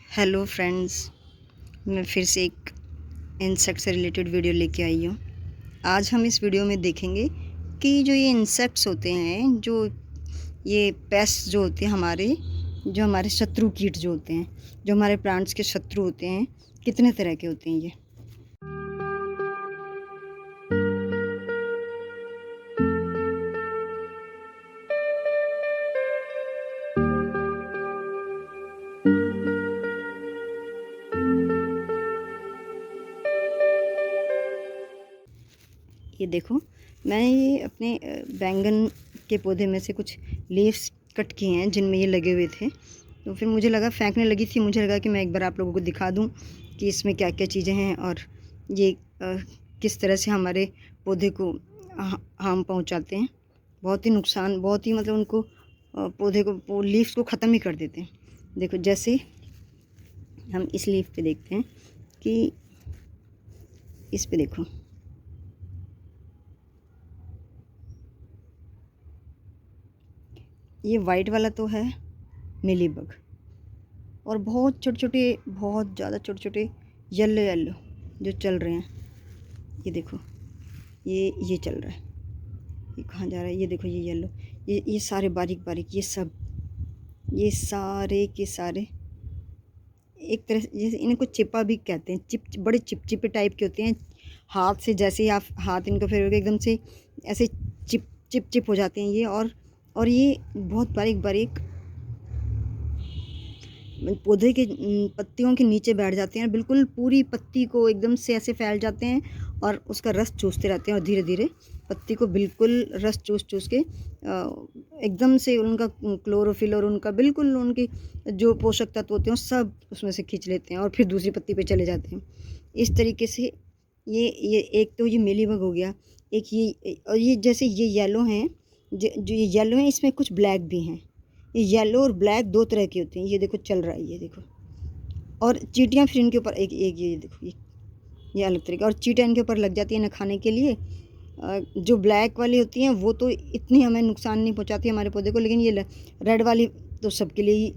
Hello friends, मैं फिर से एक इंसेक्ट से रिलेटेड वीडियो लेके आई हूँ। आज हम इस वीडियो में देखेंगे कि जो ये इंसेक्ट्स होते हैं, जो ये पेस्ट जो होते हैं जो हमारे शत्रु कीट जो होते हैं, जो हमारे प्लांट्स के शत्रु होते हैं, कितने तरह के होते हैं ये। ये देखो, मैंने ये अपने बैंगन के पौधे में से कुछ लीव्स कट किए हैं जिनमें ये लगे हुए थे। तो फिर मुझे लगा, फेंकने लगी थी, मुझे लगा कि मैं एक बार आप लोगों को दिखा दूं कि इसमें क्या क्या चीज़ें हैं और ये किस तरह से हमारे पौधे को हार्म पहुंचाते हैं। बहुत ही नुकसान, बहुत ही मतलब उनको पौधे को लीव्स को ख़त्म ही कर देते हैं। देखो, जैसे हम इस लीफ पे देखते हैं कि इस पे देखो, ये वाइट वाला तो है मिलीबग, और बहुत छोटे छोटे, बहुत ज़्यादा छोटे छोटे येलो येलो जो चल रहे हैं। ये देखो, ये चल रहा है, ये कहाँ जा रहा है, ये देखो, ये येलो, ये सारे बारीक बारीक, ये सारे के सारे एक तरह से, जैसे इनको चिपा भी कहते हैं, बड़े चिपचिपे टाइप के होते हैं। हाथ से जैसे ही आप हाथ इनको फेरोगे, एकदम से ऐसे चिप हो जाते हैं ये। और ये बहुत बारीक बारीक पौधे के पत्तियों के नीचे बैठ जाते हैं, बिल्कुल पूरी पत्ती को एकदम से ऐसे फैल जाते हैं और उसका रस चूसते रहते हैं, और धीरे धीरे पत्ती को बिल्कुल रस चूस के एकदम से उनका क्लोरोफिल और उनका बिल्कुल उनके जो पोषक तत्व होते हैं सब उसमें से खींच लेते हैं और फिर दूसरी पत्ती पे चले जाते हैं। इस तरीके से ये एक तो ये मिलीबग हो गया, एक ये, और ये जैसे ये येलो हैं, जो ये येलो हैं, इसमें कुछ ब्लैक भी हैं। ये येलो और ब्लैक दो तरह की होती हैं। ये देखो चल रहा है, ये देखो। और चींटियाँ फिर इनके ऊपर एक ये देखो, ये अलग तरीके, और चींटियाँ इनके ऊपर लग जाती है ना खाने के लिए। जो ब्लैक वाली होती हैं वो तो इतनी हमें नुकसान नहीं पहुंचाती हमारे पौधे को, लेकिन ये रेड वाली तो सबके लिए ही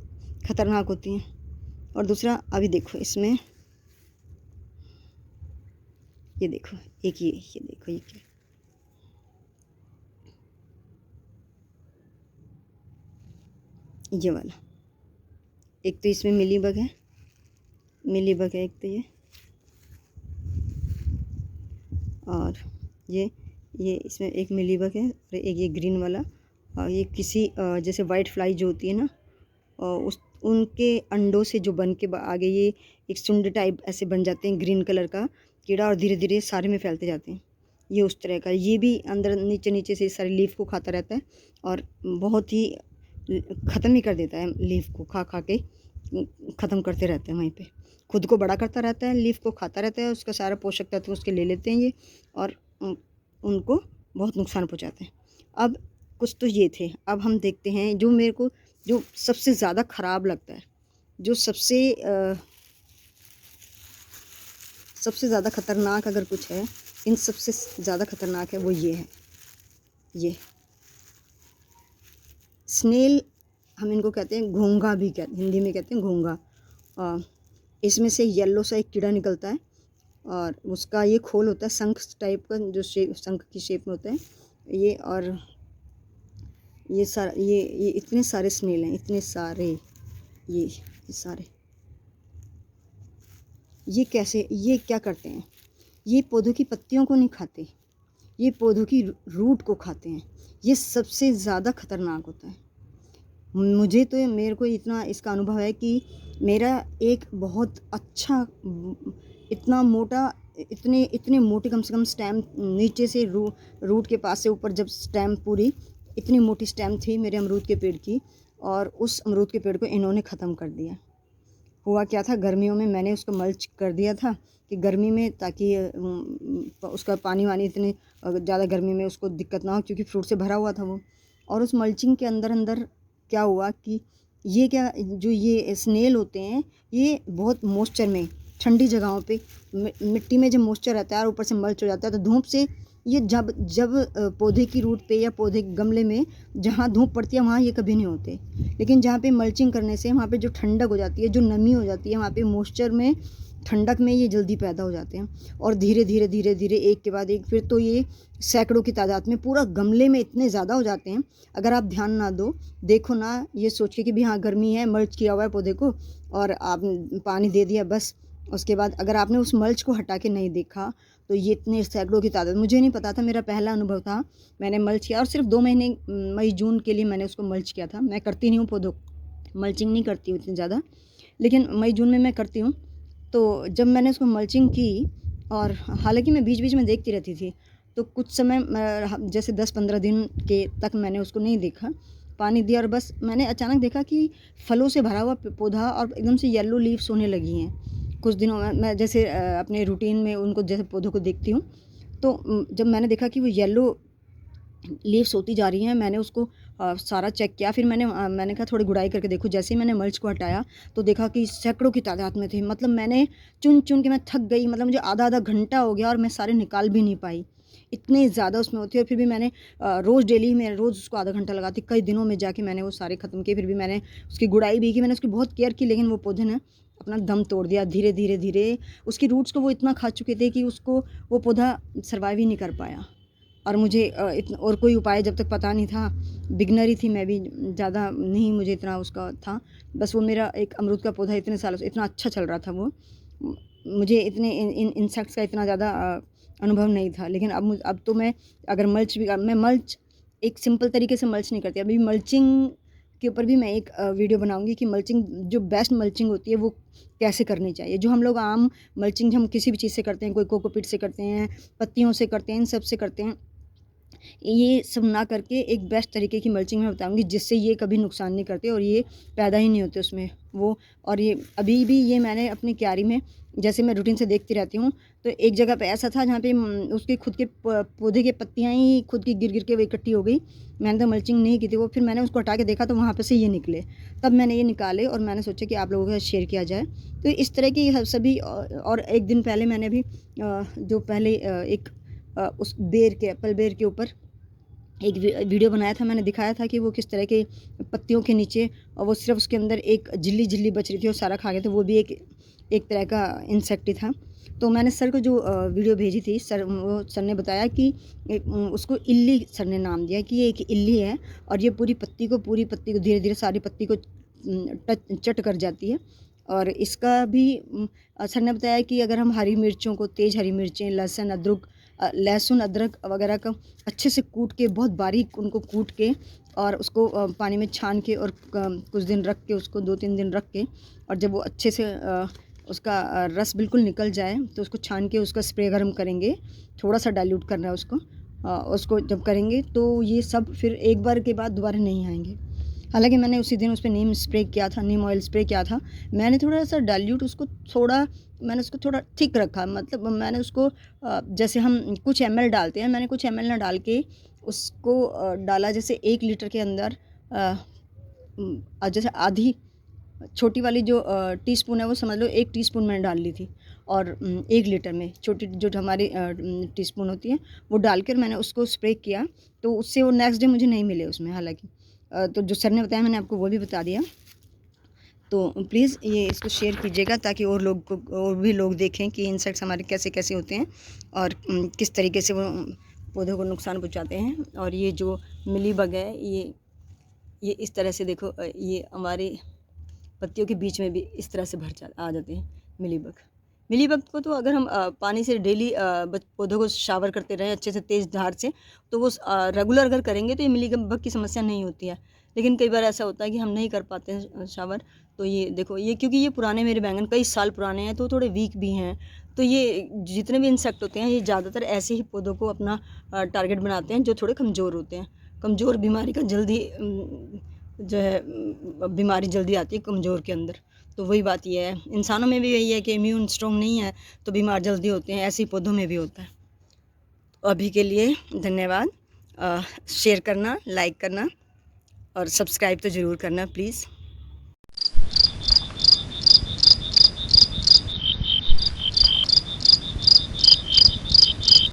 खतरनाक होती हैं। और दूसरा, अभी देखो इसमें, ये देखो, एक ये देखो, ये क्या, ये वाला। एक तो इसमें मिलीबग है एक तो ये, और ये इसमें एक मिलीबग है, और एक ये ग्रीन वाला। और ये किसी जैसे वाइट फ्लाई जो होती है ना, उस उनके अंडों से जो बन के आगे ये एक सुंड टाइप ऐसे बन जाते हैं, ग्रीन कलर का कीड़ा, और धीरे धीरे सारे में फैलते जाते हैं। ये उस तरह का, ये भी अंदर नीचे नीचे से सारे लीफ को खाता रहता है और बहुत ही ख़त्म ही कर देता है। लीफ को खा खा के ख़त्म करते रहते हैं, वहीं पे खुद को बड़ा करता रहता है, लीफ को खाता रहता है, उसका सारा पोषक तत्व उसके ले लेते हैं ये, और उनको बहुत नुकसान पहुंचाते हैं। अब कुछ तो ये थे, अब हम देखते हैं जो मेरे को जो सबसे ज़्यादा ख़राब लगता है, जो सबसे ज़्यादा ख़तरनाक अगर कुछ है, इन सबसे ज़्यादा ख़तरनाक है, वो ये है, ये स्नेल, हम इनको कहते हैं घोंघा भी कहते हैं, हिंदी में कहते हैं घोंघा। इसमें से येलो सा एक कीड़ा निकलता है, और उसका ये खोल होता है शंख टाइप का, जो शंख की शेप में होता है ये। और ये इतने सारे स्नेल हैं, इतने सारे, ये सारे, ये कैसे, ये क्या करते हैं, ये पौधों की पत्तियों को नहीं खाते, ये पौधों की रूट को खाते हैं। ये सबसे ज़्यादा खतरनाक होता है। मुझे तो, मेरे को इतना इसका अनुभव है कि मेरा एक बहुत अच्छा, इतना मोटा, इतने मोटे, कम से कम स्टेम नीचे से रूट के पास से ऊपर, जब स्टेम पूरी इतनी मोटी स्टेम थी मेरे अमरूद के पेड़ की, और उस अमरूद के पेड़ को इन्होंने ख़त्म कर दिया। हुआ क्या था, गर्मियों में मैंने उसको मल्च कर दिया था कि गर्मी में, ताकि उसका पानी वानी इतनी ज़्यादा गर्मी में उसको दिक्कत ना हो, क्योंकि फ्रूट से भरा हुआ था वो। और उस मल्चिंग के अंदर अंदर क्या हुआ कि ये क्या, जो ये स्नेल होते हैं, ये बहुत मॉइस्चर में, ठंडी जगहों पे मिट्टी में जब मॉइस्चर रहता है और ऊपर से मल्च हो जाता है, तो धूप से ये जब जब पौधे की रूट पे या पौधे के गमले में जहाँ धूप पड़ती है वहाँ ये कभी नहीं होते, लेकिन जहाँ पे मल्चिंग करने से वहाँ पे जो ठंडक हो जाती है, जो नमी हो जाती है, वहाँ पे मॉइस्चर में, ठंडक में ये जल्दी पैदा हो जाते हैं। और धीरे धीरे धीरे धीरे एक के बाद एक फिर तो ये सैकड़ों की तादाद में पूरा गमले में इतने ज़्यादा हो जाते हैं। अगर आप ध्यान ना दो, देखो ना ये सोच के कि भी हाँ गर्मी है, मल्च किया हुआ है पौधे को और आप पानी दे दिया बस, उसके बाद अगर आपने उस मल्च को हटा के नहीं देखा तो ये इतने सैकड़ों की तादाद, मुझे नहीं पता था, मेरा पहला अनुभव था। मैंने मल्च किया और सिर्फ 2 महीने मई जून के लिए मैंने उसको मल्च किया था। मैं करती नहीं हूँ पौधों, मल्चिंग नहीं करती हूँ इतनी ज़्यादा, लेकिन मई जून में मैं करती हूँ। तो जब मैंने उसको मल्चिंग की और हालांकि मैं बीच बीच में देखती रहती थी, तो कुछ समय जैसे 10-15 दिन के तक मैंने उसको नहीं देखा, पानी दिया और बस मैंने अचानक देखा कि फलों से भरा हुआ पौधा और एकदम से येलो लीव्स होने लगी हैं। कुछ दिनों में मैं जैसे अपने रूटीन में उनको जैसे पौधों को देखती हूँ, तो जब मैंने देखा कि वो येलो लीव्स होती जा रही हैं, मैंने उसको सारा चेक किया। फिर मैंने कहा थोड़ी गुड़ाई करके देखूँ। जैसे ही मैंने मल्च को हटाया तो देखा कि सैकड़ों की तादाद में थे। मतलब मैंने चुन के मैं थक गई, मतलब मुझे आधा घंटा हो गया और मैं सारे निकाल भी नहीं पाई, इतने ज़्यादा उसमें होती है। और फिर भी मैंने रोज़ डेली मैं रोज़ उसको आधा घंटा लगाती, कई दिनों में जाके मैंने वो सारे ख़त्म किए। फिर भी मैंने उसकी गुड़ाई भी की, मैंने उसकी बहुत केयर की, लेकिन वो पौधे ने अपना दम तोड़ दिया। धीरे धीरे धीरे उसकी रूट्स को वो इतना खा चुके थे कि उसको वो पौधा सर्वाइव ही नहीं कर पाया। और मुझे और कोई उपाय जब तक पता नहीं था, बिगनर ही थी मैं भी, ज़्यादा नहीं मुझे इतना उसका था। बस वो मेरा एक अमरूद का पौधा इतने सालों से इतना अच्छा चल रहा था, वो मुझे इतने इंसेक्ट्स का इतना ज़्यादा अनुभव नहीं था। लेकिन अब तो मैं अगर मल्च भी मैं मल्च एक सिंपल तरीके से मल्च नहीं करती। अभी मल्चिंग के ऊपर भी मैं एक वीडियो बनाऊंगी कि मल्चिंग जो बेस्ट मल्चिंग होती है वो कैसे करनी चाहिए। जो हम लोग आम मल्चिंग हम किसी भी चीज़ से करते हैं, कोई कोकोपीट से करते हैं, पत्तियों से करते हैं, इन सब से करते हैं, ये सब ना करके एक बेस्ट तरीके की मल्चिंग मैं बताऊंगी जिससे ये कभी नुकसान नहीं करते और ये पैदा ही नहीं होते उसमें वो। और ये अभी भी ये मैंने अपनी क्यारी में जैसे मैं रूटीन से देखती रहती हूँ, तो एक जगह पे ऐसा था जहाँ पे उसके खुद के पौधे की पत्तियाँ ही खुद की गिर गिर के वो इकट्ठी हो गई। मैंने तो मल्चिंग नहीं की थी वो, फिर मैंने उसको हटा के देखा तो वहाँ पे से ये निकले। तब मैंने ये निकाले और मैंने सोचा कि आप लोगों के साथ शेयर किया जाए। तो इस तरह की सभी और एक दिन पहले मैंने भी जो पहले एक उस बेर के एप्पल बेर के ऊपर एक वीडियो बनाया था। मैंने दिखाया था कि वो किस तरह के पत्तियों के नीचे और वो सिर्फ उसके अंदर एक झिल्ली बच रही थी और सारा खा गए थे। वो भी एक तरह का इंसेक्ट ही था। तो मैंने सर को जो वीडियो भेजी थी, सर ने बताया कि उसको इल्ली, सर ने नाम दिया कि ये एक इल्ली है और ये पूरी पत्ती को धीरे धीरे सारी पत्ती को चट कर जाती है। और इसका भी सर ने बताया कि अगर हम हरी मिर्चों को, तेज़ हरी मिर्चें, लहसुन अदरक वगैरह का अच्छे से कूट के, बहुत बारीक उनको कूट के और उसको पानी में छान के और कुछ दिन रख के, उसको 2-3 दिन रख के, और जब वो अच्छे से उसका रस बिल्कुल निकल जाए तो उसको छान के उसका स्प्रे गर्म करेंगे। थोड़ा सा डाइल्यूट करना है उसको जब करेंगे तो ये सब फिर एक बार के बाद दोबारा नहीं आएंगे। हालांकि मैंने उसी दिन उस पर नीम स्प्रे किया था, नीम ऑयल स्प्रे किया था। मैंने थोड़ा सा डाइल्यूट मैंने उसको थोड़ा थिक रखा, मतलब मैंने उसको जैसे हम कुछ ml डालते हैं, मैंने कुछ ml ना डाल के उसको डाला। जैसे 1 लीटर के अंदर जैसे आधी छोटी वाली जो टीस्पून है वो समझ लो 1 टीस्पून मैंने डाल ली थी। और 1 लीटर में छोटी जो हमारी टीस्पून होती है वो डालकर मैंने उसको स्प्रे किया। तो उससे वो नेक्स्ट डे मुझे नहीं मिले उसमें। हालांकि तो जो सर ने बताया मैंने आपको वो भी बता दिया। तो प्लीज़ ये इसको शेयर कीजिएगा ताकि और भी लोग देखें कि इंसेक्ट्स हमारे कैसे कैसे होते हैं और किस तरीके से वो पौधों को नुकसान पहुंचाते हैं। और ये जो मिली बग है, ये इस तरह से देखो, ये हमारे पत्तियों के बीच में भी इस तरह से आ जाते हैं मिली बग को। तो अगर हम पानी से डेली पौधों को शावर करते रहें अच्छे से तेज़ धार से, तो वो रेगुलर अगर करेंगे तो ये मिली बग की समस्या नहीं होती है। लेकिन कई बार ऐसा होता है कि हम नहीं कर पाते हैं शावर। तो ये देखो, ये क्योंकि ये पुराने मेरे बैंगन कई साल पुराने हैं तो थोड़े वीक भी हैं। तो ये जितने भी इंसेक्ट होते हैं ये ज़्यादातर ऐसे ही पौधों को अपना टारगेट बनाते हैं जो थोड़े कमज़ोर होते हैं। कमज़ोर बीमारी का जल्दी जो है बीमारी जल्दी आती है कमज़ोर के अंदर। तो वही बात ये है, इंसानों में भी यही है कि इम्यून स्ट्रॉन्ग नहीं है तो बीमार जल्दी होते हैं, ऐसे ही पौधों में भी होता है। तो अभी के लिए धन्यवाद। शेयर करना, लाइक करना और सब्सक्राइब तो ज़रूर करना प्लीज़।